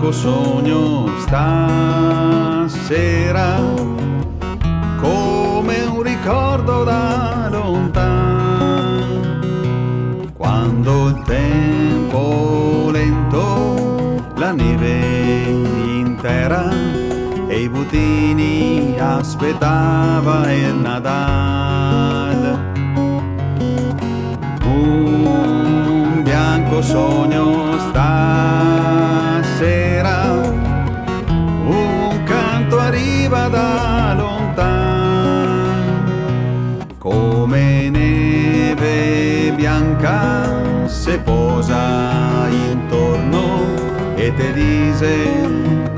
bianco sogno stasera, come un ricordo da lontan, quando il tempo lento la neve intera e i butini aspettava il Nadal. Un bianco sogno stasera, un canto arriva da lontan, come neve bianca se posa intorno e te dice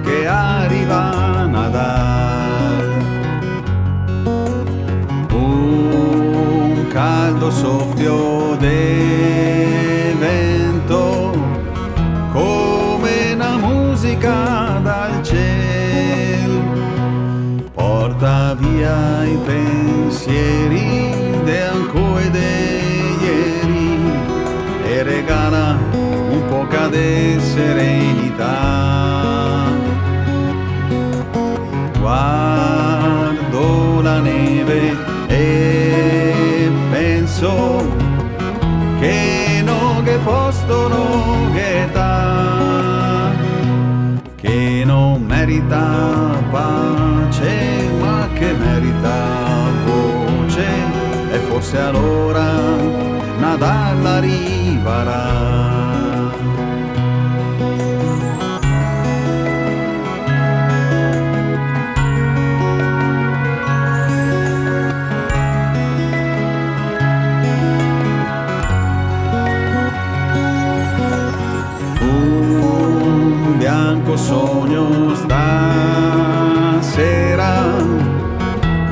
che arriva Nadal. Un caldo soffio de vento, come una musica dal cielo, porta via i pensieri de ancora de ieri e regala un po' di serenità. Guardo la neve e penso che no che posto no che ta, che non merita pace ma che merita voce, e forse allora Nadal arriverà. Bianco sogno stasera,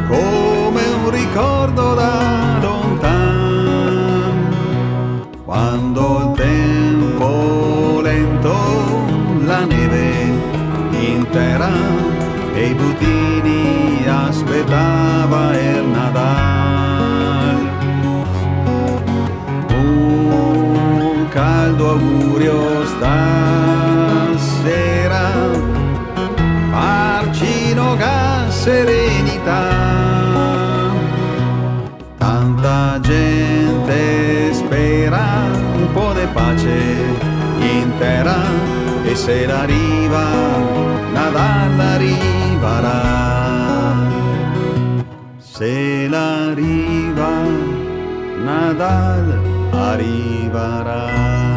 come un ricordo da lontan, quando il tempo lento la neve intera e i butini aspettava il Nadal. Un caldo augurio stasera, marcino ga serenità, tanta gente spera un po' di pace intera, e se l'arriva Nadal arriverà, se l'arriva Nadal arriverà.